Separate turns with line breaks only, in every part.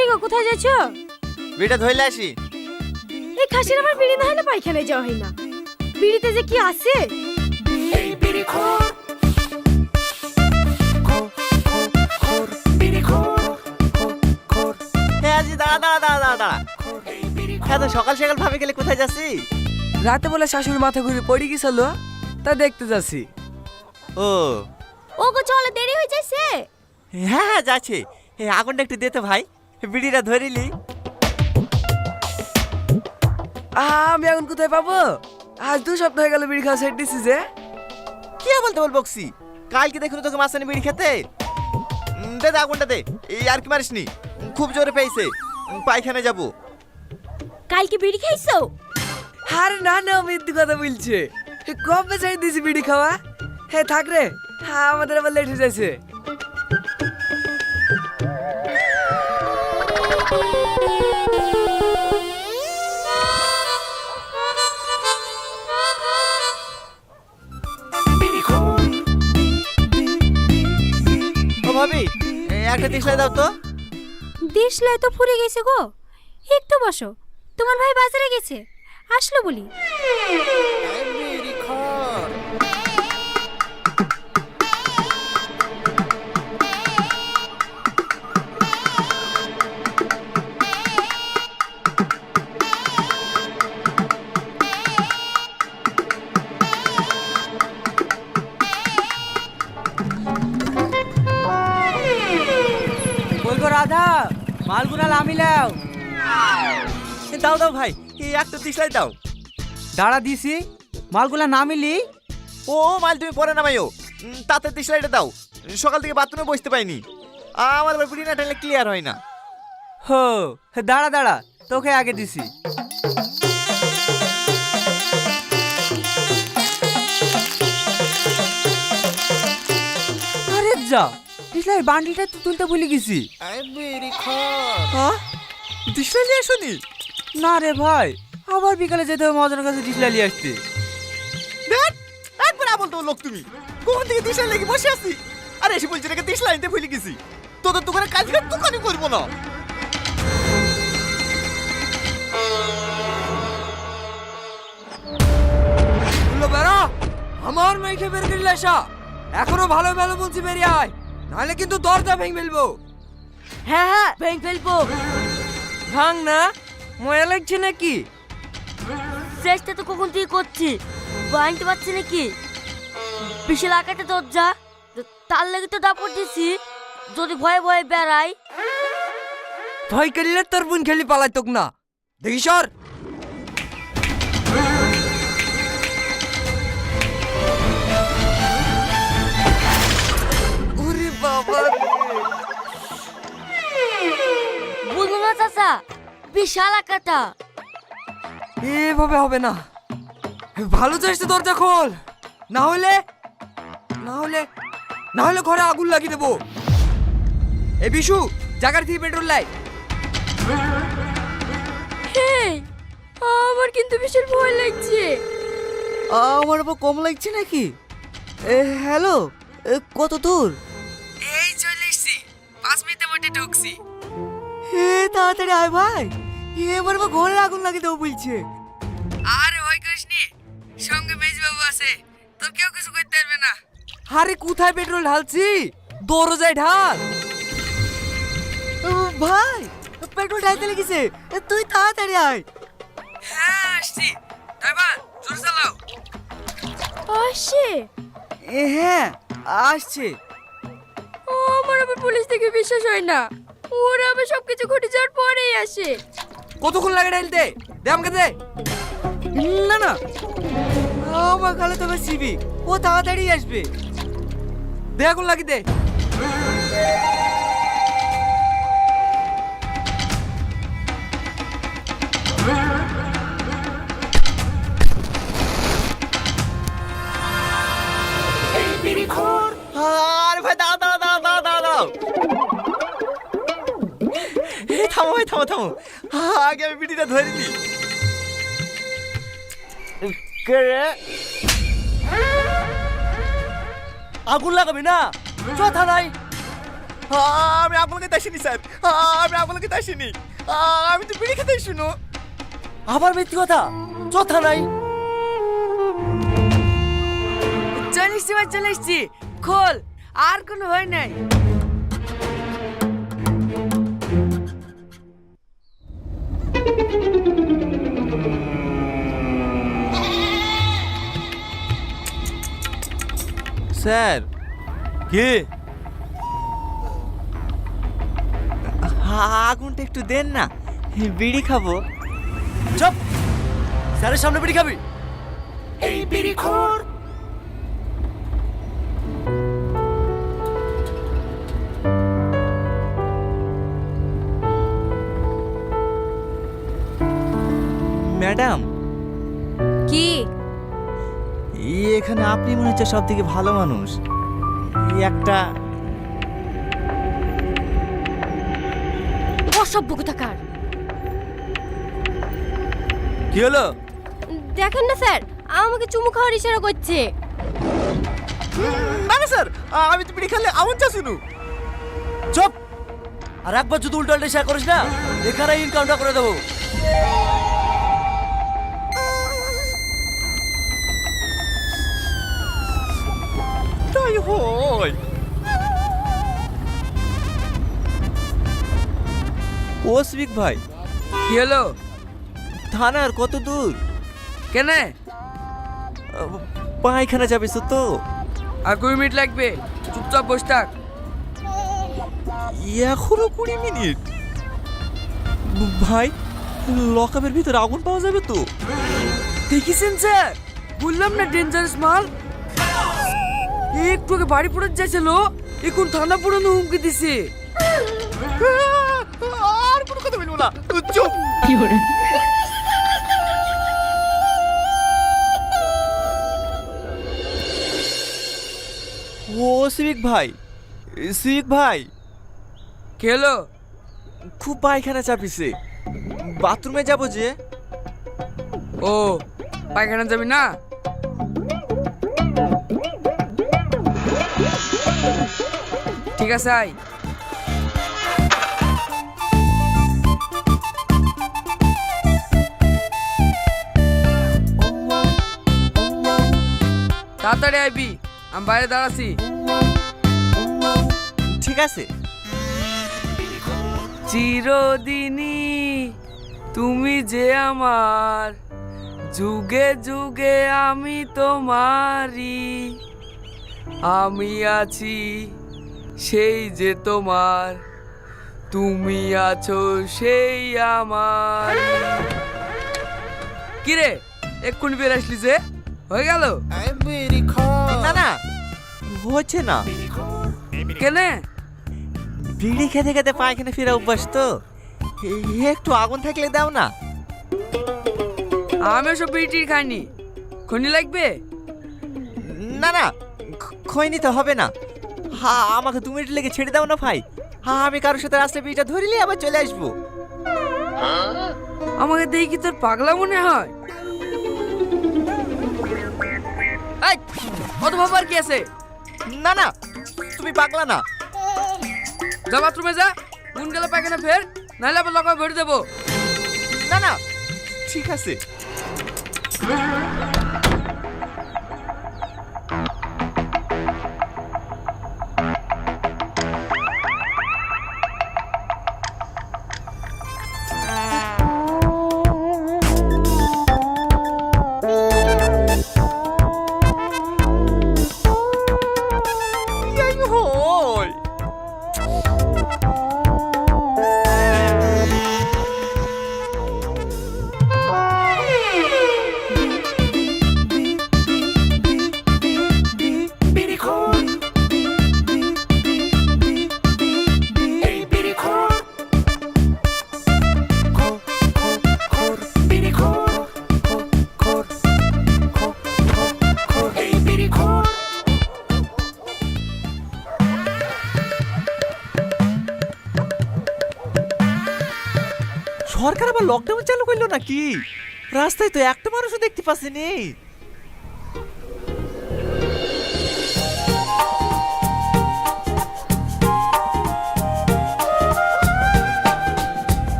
কি গো, কোথায় যাচ্ছ?
বিড়িটা ধইলে আসি।
এই খাসির আবার বিড়ি না হলে পায়খানায় যাওয়া হয় না। বিড়িতে যে কি আছে?
আজি দাঁড়া দাঁড়া দাঁড়া দাঁড়া দাঁড়া। এত সকাল সকাল ভাবে গেলে কোথায় যাচ্ছি?
রাতে বলে শাশুড়ি মাথা ঘুরে পড়ে গেছিল, তা দেখতে যাচ্ছি।
ও
ও গো, চলো, দেরি হয়ে যাচ্ছে।
হ্যাঁ হ্যাঁ যাচ্ছে। আগুনটা একটু দে তো ভাই, বিড়িটা ধরিলি।
আমি এখন কোথায় পাবো? আজ 2 সপ্তাহ হয়ে গেল বিড়ি খাওয়া ছেড়ে দিছি যে।
কি বলতে বল বকছি, কালকে দেখুন তোকে মাছানি বিড়ি খেতে। দে দে আগুনটা দে। এই আর কি মারিসনি, খুব জোরে পেয়েছে, পায়খানে যাবো।
কালকে বিড়ি খাইছো?
আরে না না, মিথ্যে কথা বলছে। কবে ছেড়ে দিছি বিড়ি খাওয়া। হ্যাঁ থাক রে, আমাদের আবার লেট হয়ে যাচ্ছে।
ও ভাবি, একটা দিশলাই দাও তো।
দেশলাই তো ফুরে গেছে গো। একটু বসো, তোমার ভাই বাজারে গেছে, আসলো বলি।
বলবো রাধা, মালগুনা নামিলাও।
দাও দাও ভাই, একটা দিশলাই দাও।
দাঁড়া দিছি, মালগুলা নামিলি।
ও মাল তুমি পরে নামাইও, তাতে দিশলাইটা দাও। সকাল থেকে বাথরুমে বসতে পাইনি, আমার আবার বিড়ি না টানলে ক্লিয়ার হয় না।
হো, দাঁড়া দাঁড়া, তোকে আগে দিছি। আরে যা, দিশলাই বান্ডিলটা তো তুলতে ভুলে গেছি।
হ্যাঁ, দিশলাই নিয়ে আসনি?
না রে ভাই, আবার বিকালে যেতে হবে মজনের কাছে দিশলাই নিয়ে আসতে।
দেখ, একবার বল তো লোক তুমি, কখন থেকে দিশলাই লেগে বসে আছি, আরে এসে বলছি নাকি দিশলাই নিতে ভুলে গেছি। তোদের দোকানে কাজ করে দোকানে করবো না।
বেড়া, আমার মেয়েকে বের করে আসা। এখনো ভালো ভালো বলছি, বেরিয়ে আয়, নাহলে কিন্তু দরজা ভেঙে ফেলবো।
হ্যাঁ হ্যাঁ, ভেঙে ফেলবো।
ভাঙ না, ময়া লাগছে নাকি?
চেষ্টা তো কখন থেকে করছি, ভাঙতে পারছি নাকি? বিশাল আকারটা দরজা, তার লাগে তো দাপড় দিছি, যদি ভয়ে ভয়ে বেড়াই।
ভয় করলে তোর বোন খেলি পালাই তোক না, দেখি সর। ওরে বাবা,
বুঝলো না চাচা, বিশাল আকারটা।
এভাবে হবে না, ভালো চাইছে দরজা খোল, না হলে না হলে না হলে ঘরে আগুন লাগিয়ে দেবো। এ বিশু, জাগার থেকে পেট্রোল লাই।
আমার কিন্তু বিশাল ভয় লাগছে।
আমার আবার কম লাগছে নাকি? হ্যালো, কত দূর? এই চলে এসছি, 5 মিনিটের মধ্যে ঢুকছি। তাড়াতাড়ি আয় ভাই, এবার আবার ঘরে আগুন লাগিয়ে দেবো বলছে। আরে ভয় করিস নি, সঙ্গে মেজবাবু আছে, তোর কেউ কিছু করতে পারবে না। আরে কোথায় পেট্রোল ঢালছি, দরজায় ঢাল। ভাই, পেট্রোল ঢালতে লেগেছে, তুই তাড়াতাড়ি আয়। হ্যাঁ আসছি, ড্রাইভার জোর চালাও।
আসছে?
হ্যাঁ আসছে।
আমার আবার পুলিশ থেকে বিশ্বাস হয় না, ওরা আবার সবকিছু ঘটে যাওয়ার পরেই আসে।
কতক্ষণ লাগে ঢালতে? দে আমাকে দে। না না, আমার খালে তবে সিবি, ও তাড়াতাড়ি আসবে। দে আগুন লাগি দে।
আরে ভাই দাও দাও দাও দাও দাও দাও। থামো ভাই, থামো থামো, আগে আমি বিড়িটা ধরে নি। আগুন লাগাবি না, কথা নাই। আমি আগুন লাগাতে আসিনি স্যার, আমি আগুন লাগাতে আসিনি, আমি তো বিড়ি খেতে শুনো।
আবার মিথ্যে কথা, কথা নাই।
চলে এসছি ভাই, চলে এসছি, খোল, আর কোনো ভয় নাই।
স্যার
কি?
আগুনটা একটু দেন না, বিড়ি খাবো।
চুপ, স্যারের সামনে বিড়ি খাবি?
ম্যাডাম,
কি
এখানে আপনি মনে হচ্ছে সব থেকে ভালো মানুষ। একটা
অসভ্য কোথাকার।
কি হলো?
দেখেন না স্যার, আমাকে চুমু খাওয়ার ইশারা করছে।
না না স্যার, আমি তো বিড়ি খেলে আগুন চা শুনু।
চুপ, আর একবার যদি উল্টো উল্টো শেয়ার করিস না, এখানে ইনকাউন্টার করে দেবো।
তাই হয়। ও সিভিক ভাই,
কি হলো?
থানার কত দূর?
কেনে?
পায়খানা যাবে তো?
আর 2 মিনিট লাগবে, চুপচাপ বসে থাক।
এখনো 20 মিনিট? ভাই, লকআপের ভিতরে আগুন পাওয়া যাবে তো?
দেখিছেন স্যার, বললাম না ডেঞ্জারাস মাল। একটু আগে বাড়ি পড়ে যাচ্ছিল, এখন থানা পুরনো হুমকি দিছে।
আর কোনো কথা বলবো না, চুপ। ও সিভিক ভাই, সিভিক ভাই,
কি হলো?
খুব পায়খানা চাপিছে, বাথরুমে যাবো যে।
ও, পায়খানা যাবি না? ঠিক আছে, আয়। তাড়াতাড়ি আইবি, আমি বাইরে দাঁড়াছি।
ঠিক আছে।
চিরদিনই তুমি যে আমার, যুগে যুগে আমি তোমারই, আমি আছি সেই যে তোমার, তুমি আছো সেই আমার। কিরে, এক্ষুনি বের আসলি যে, হয়ে গেল?
না না, হচ্ছে না।
কেনে?
বিড়ি খেতে খেতে পায়খানা ফিরে অভ্যাস তো, একটু আগুন থাকলে দাও না।
আমি ওসব বিড়ি খাইনি, খনি লাগবে?
না না, খই নিতে হবে না। হ্যাঁ, আমাকে 2 মিনিট লেগে ছেড়ে দাও না ভাই। হ্যাঁ, আমি কারোর সাথে রাস্তায় বিড়িটা ধরিলে আবার চলে আসবো।
আমাকে দেখি কি তোর পাগলা মনে হয়? এই, অত ভাবার কি আছে?
না না, তুমি পাগলা না।
যা বাথরুমে যা, গুন গেলে পায়খানা ফের, নাহলে আবার লকায় ভরে দেবো।
না না, ঠিক আছে। সরকার আবার লকডাউন চালু করলো নাকি? রাস্তায় তো একটা মানুষও দেখতে পাচ্ছিনি।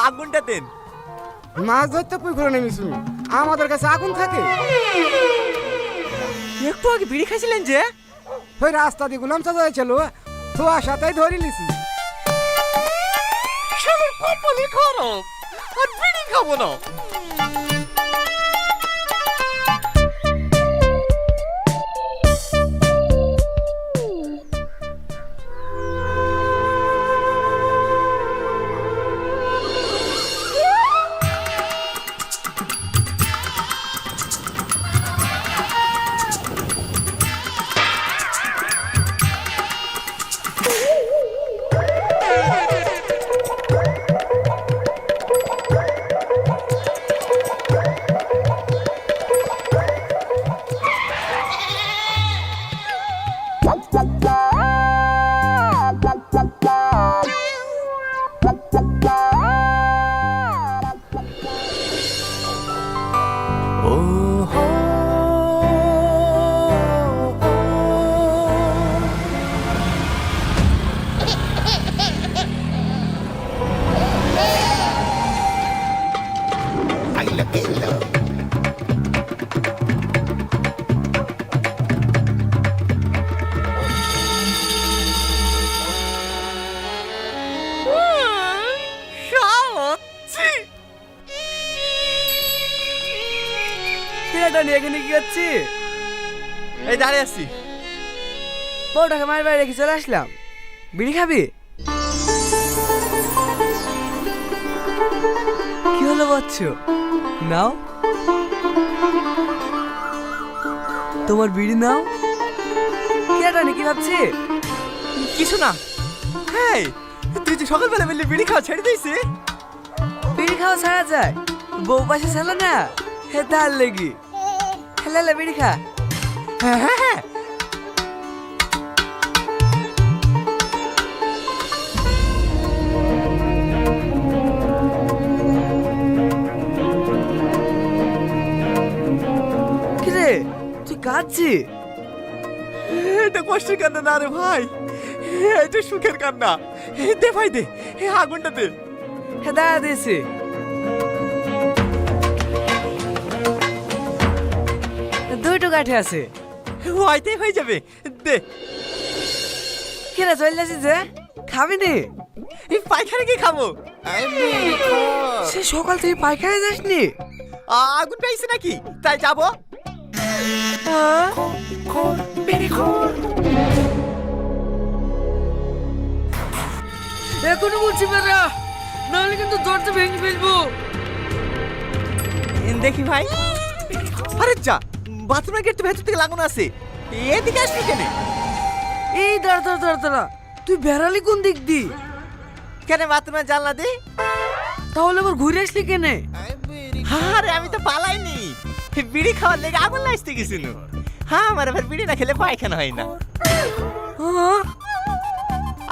আগুনটা দেন।
মাছ ধরতে পুকুরে নেমেছি, আমাদের কাছে আগুন থাকে?
একটু আগে বিড়ি খাইছিলেন যে?
ওই রাস্তা দিয়ে গুলাম চাচা ছিল, তোমার সাথেই ধরে নিছি।
সবার কপালই খারাপ, আর বিড়ি খাবো না।
ছেলেটা নিয়ে এখানে কি করছি?
এই দাঁড়িয়ে আছি।
বউটাকে মায়ের বাড়ি রেখে চলে আসলাম। বিড়ি খাবি? কি হলো বচ্চ, নাও তোমার বিড়ি নাও। ছেলেটা নিয়ে কি ভাবছি?
কিছু না। হ্যাঁ, তুই যে সকালবেলা বললি বিড়ি খাওয়া ছেড়ে দিয়েছি।
বিড়ি খাওয়া ছাড়া যায়? বউ পাশে ছিল না, হে তার লেগি। হেলে বিড়ি খা।
হ্যাঁ হ্যাঁ হ্যাঁ।
কিরে তুই কাঁদছি?
এটা কষ্টের কান্না না রে ভাই, এটা সুখের কান্না। দে ভাই দে, আগুনটা দে।
হ্যাঁ দাঁড়া দিয়েছি। দুইটো কাঠে আছে।
হয়তেই হয়ে যাবে, দে।
কিরে চলে আসি যে, খাবি নি?
এই পায়খানা কি খাবো?
সে সকাল থেকে পায়খানা যাসনি?
আগুন পেয়েছে নাকি, তাই যাবো।
এখনো বলছি বেড়া, নাহলে কিন্তু দরজা ভেঙে ফেলবো।
দেখি ভাই। আরে যা, বাথরুমের গেট তো ভেতর থেকে লাগানো আছে, এদিকে আসবি কেন?
এই দাঁড়া দাঁড়া দাঁড়া দাঁড়া, তুই বেড়ালি কোন দিক দি?
কেন বাথরুমের জানলা দে।
তাহলে আবার ঘুরে আসলি কেনে?
আরে আমি তো পালাইনি, বিড়ি খাওয়ার লেগে আগুন লাগতে গেছিল। হ্যাঁ, আমার আবার বিড়ি না খেলে পায়খানা হয় না।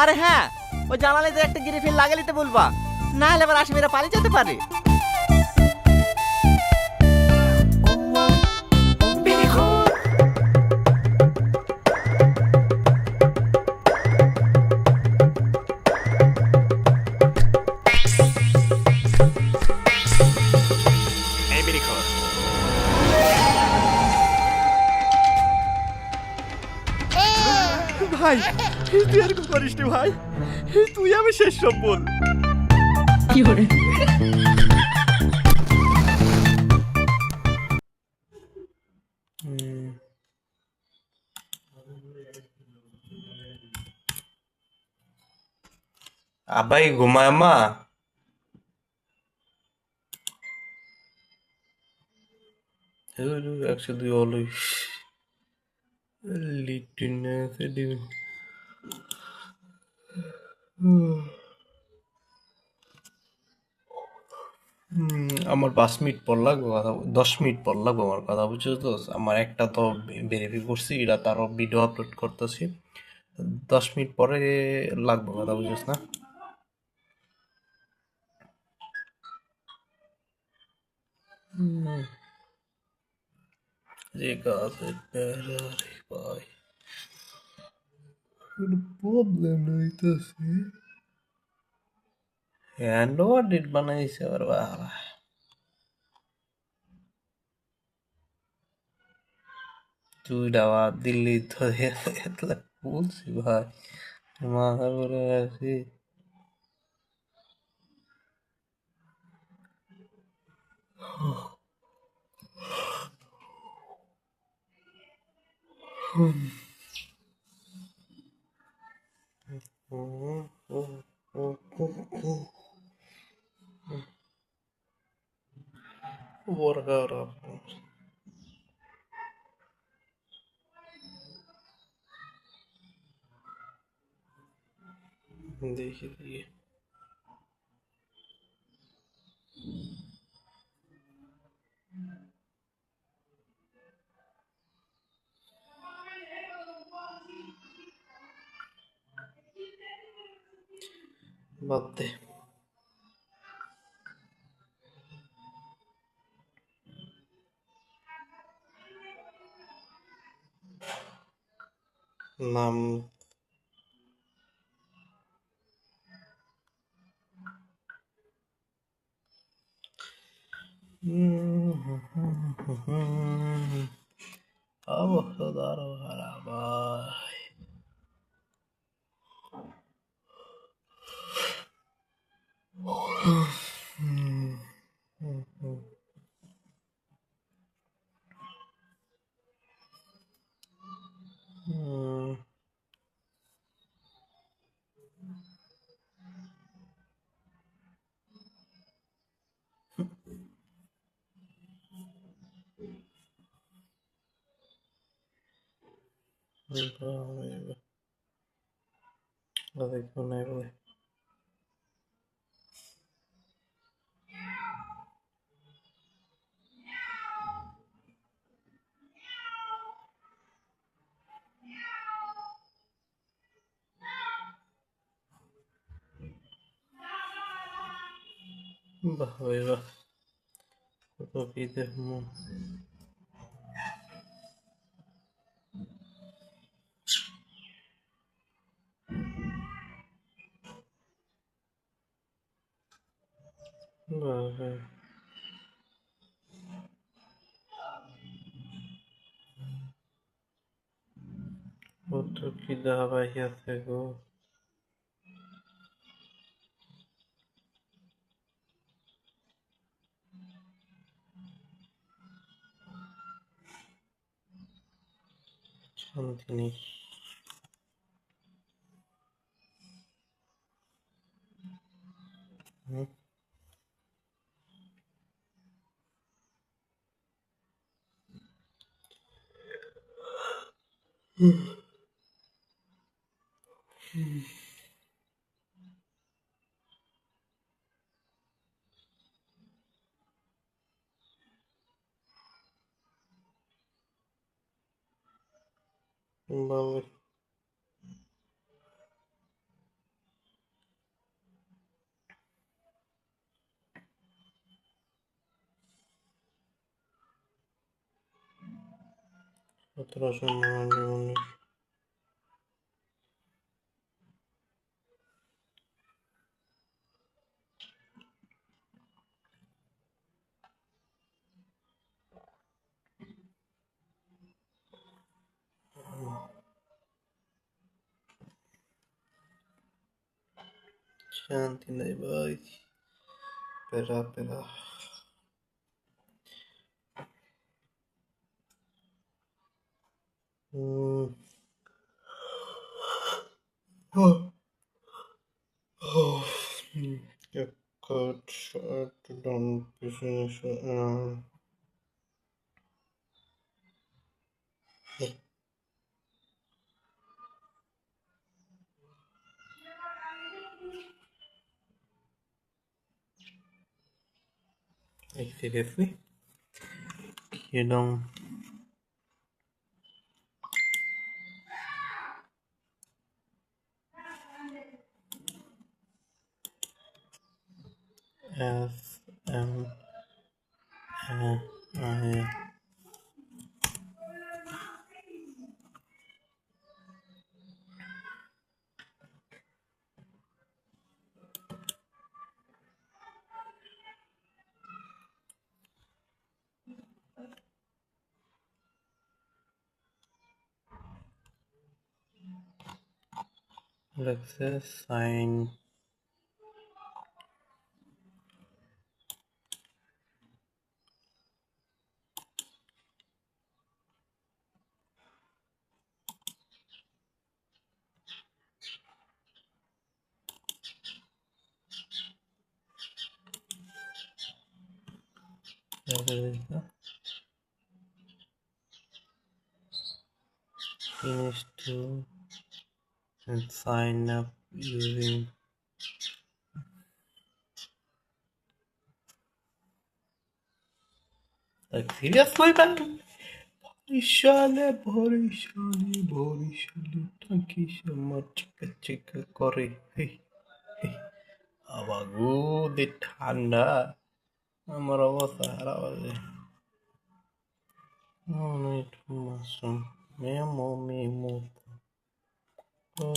আরে হ্যাঁ, ওই জানালাতে একটা গ্রিফিল লাগালে তো বলবা, না হলে আবার আসামিরা পালিয়ে যেতে পারে। ভাই তুই এরকম করিস নি ভাই, তুই আমি শেষ সম্বল।
কি করে?
আব্বাই ঘুমায় মা? একশো দুই অলুইস লিটিন আমার 5 মিনিট পর লাগবে কথা, 10 মিনিট পর লাগবে আমার কথা, বুঝছো তো? আমার একটা তো ভেরিফাই করছি, এটা তারও ভিডিও আপলোড করতেছি, 10 মিনিট পরে লাগবে কথা, বুঝছিস না? যে কাজের প্যারা রে ভাই, প্রবলেম হইতেছে। হ্যান্ড ওভার ডিট বানাইছে আবার বাবা। তুই ডাবা দিল্লি ধরে বলছি ভাই, মাথা ঘুরে আছি। Workout. দেখি দেখি বাদ দে। নাম অবশ্যই আরো খারাপ ভাই। দেখো নাই বলে বাহ ভাই বাহ, কত কি দেখবো। বাহ ভাই, কত কি ধারাবাহিক আছে গো। শান্তি নেই। বাবা 1799। শান্তি নাই ভাই, পেরা পেরা। Cut short down business. Seriously? You don't. S M I. লাগছে sign finish to and sign up using like seriously man বরিশালে টাকি আমার চিকা চিকা করে হেই হেই আবাগো দে ঠান্ডা আমার অবস্থা খারাপ আছে অনেক মাসুম মেমো মেমো তো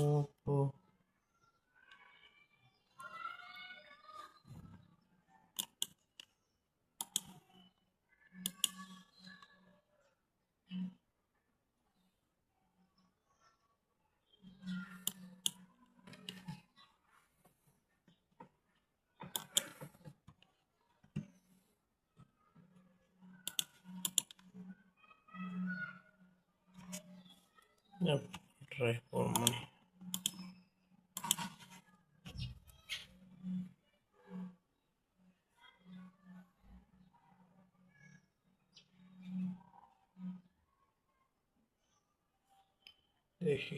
ট্রাই করবো দেখি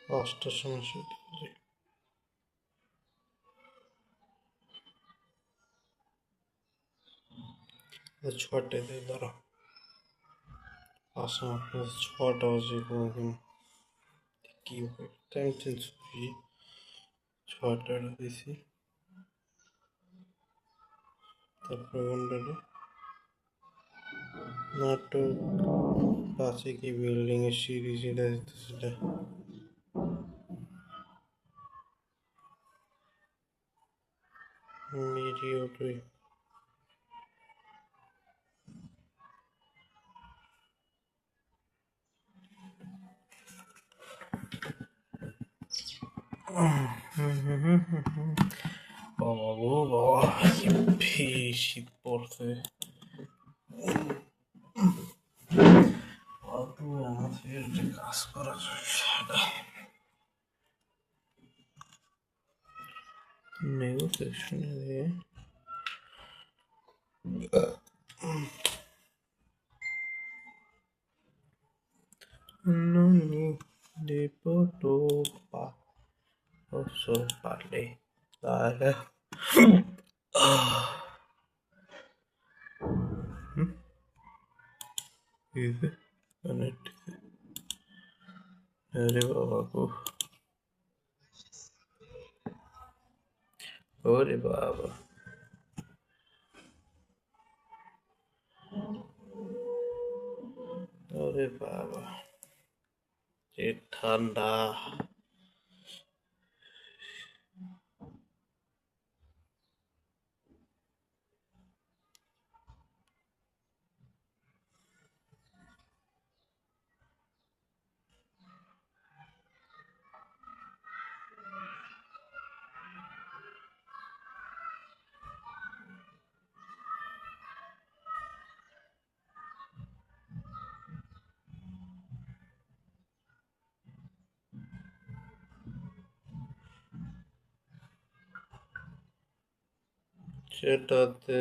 দশটার সময় শুরু করি ছটায় দেয় ধরো আসলে ছটা বাজে কোনোদিন কি টাইম চেঞ্জ করি ছটা দিছি তারপরে ঘন্টাটা নাটক পাশে কি বিল্ডিং এর সিঁড়ি যেটা সেটা ভিডিওটাই বাবা গো বাবা কি শীত পড়ছে আমাদের কাজ করা নেগোসিয়েশনে non mi devo pa posso farle dare dice अरे बाबा को अरे बाबा अरे बाबा ये ठंडा সেটাতে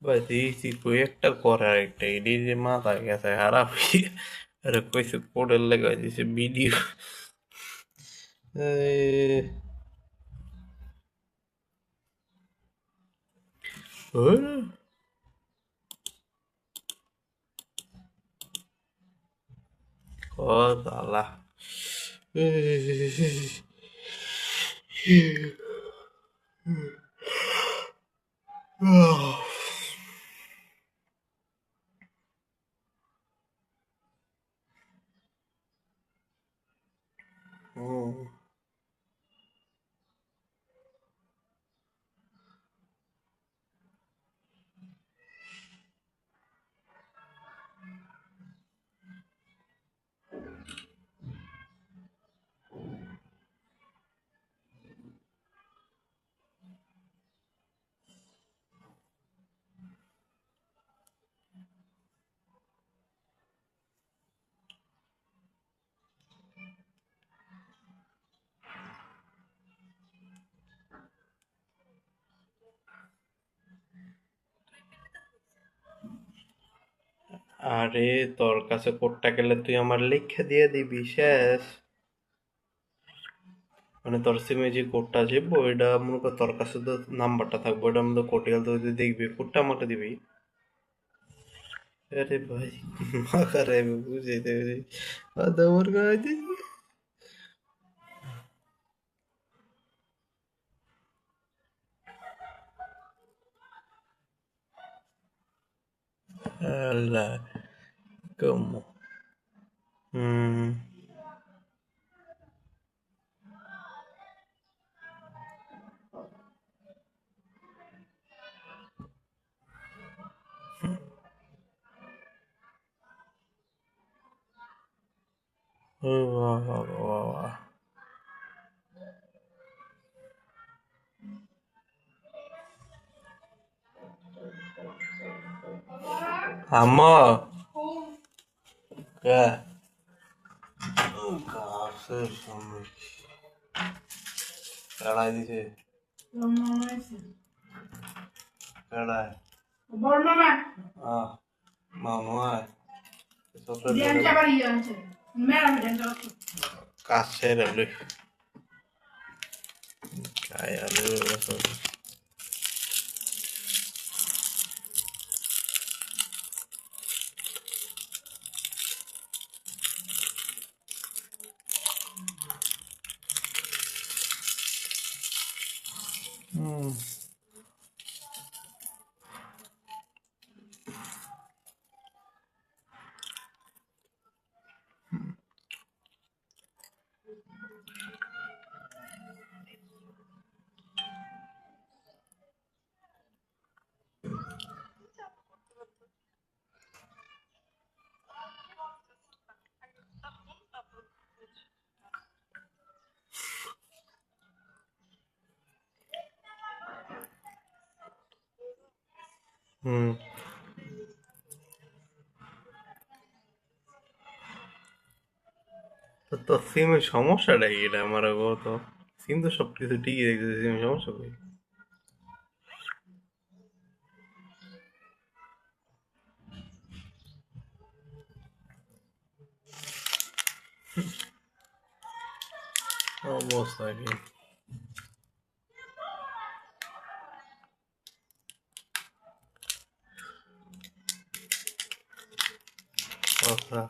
ভাই দিয়েছি কই একটা করে আরেকটা এডি যে মাথা গেছে খারাপ আরে কইছে কোডের লেগে দিছে ভিডিও ও সালা আরে তোর কাছে কোডটা গেলে তুই আমার লিখে দিয়ে দিবি শেষ মানে তোর সিমে যে কোডটা আছে ওইটা মনে কর তোর কাছে তো নাম্বারটা থাকবে ওইটা মধ্যে কোড গেলে তুই যদি দেখবি কোডটা আমাকে দিবি আরে ভাই মাকারে আমি বুঝাইতে পারি আদা আমার গায়ে আল্লাহ cómo mm, বাহ, বাহ, বাহ, বাহ। আম্মা কে গাছের সামনে কেড়াই দিছে কেড়াই আহ মামু আয় কাছের আলু গায়ে আলু হুম হুম তো তোর সিমের সমস্যাটা কি এটা আমার গত সিম তো সব কিছু ঠিকই দেখতেছে সিমের সমস্যা কই অবস্থা কি কথা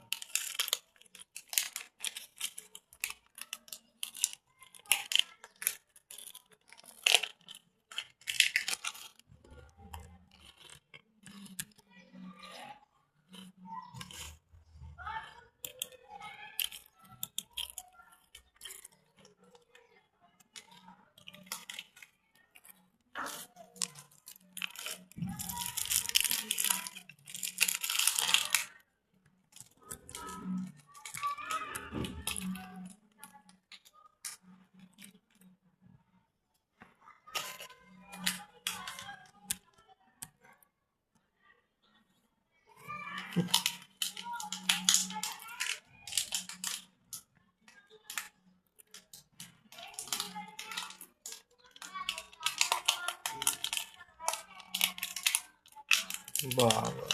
বাবা,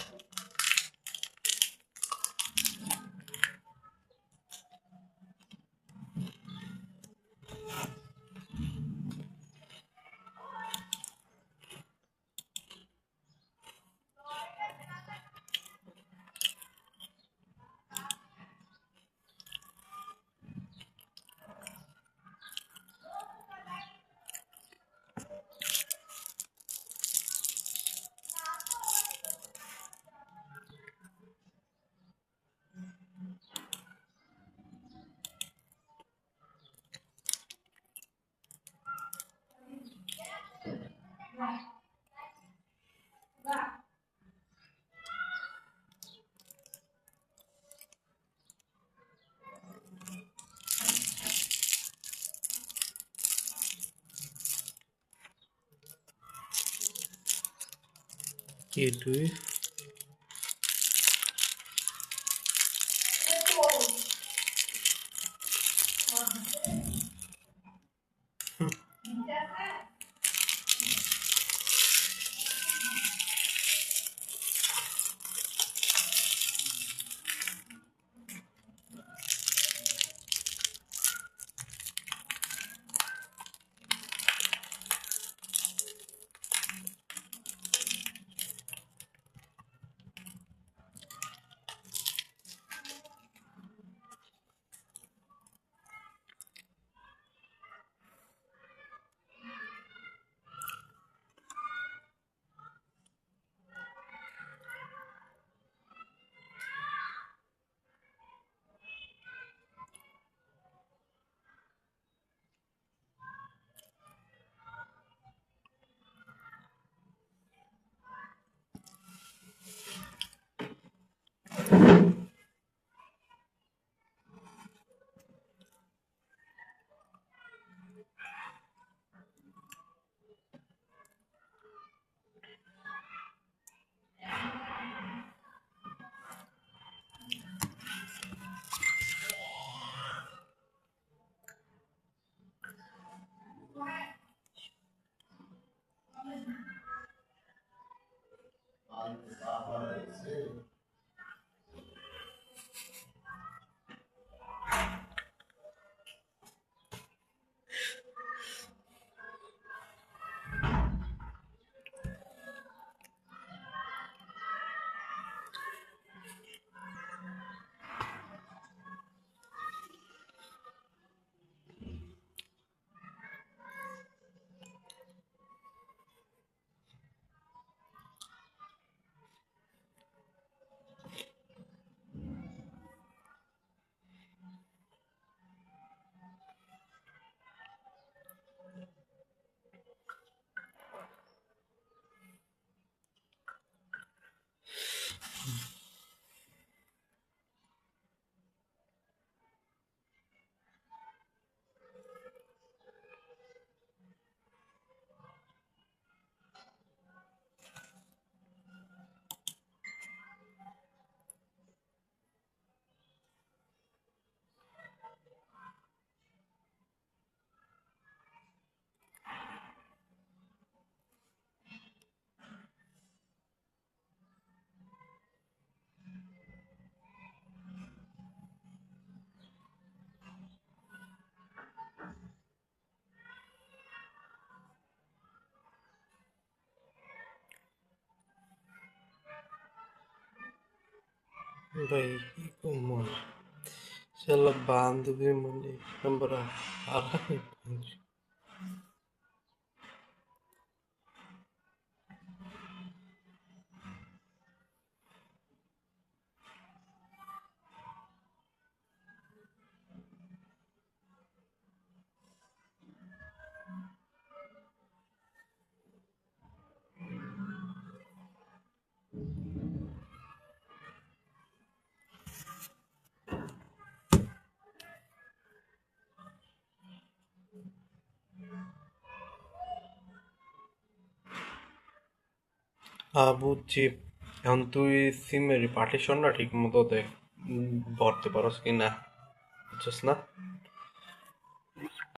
কি তুই ভাই কি করবো? শালা বান্ধবী মানে আমরা আরামে বুঝছি। এখন তুই সিমের পার্টিশনটা ঠিক মতো দেখ, ভরতে পারস কি না, বুঝছস না?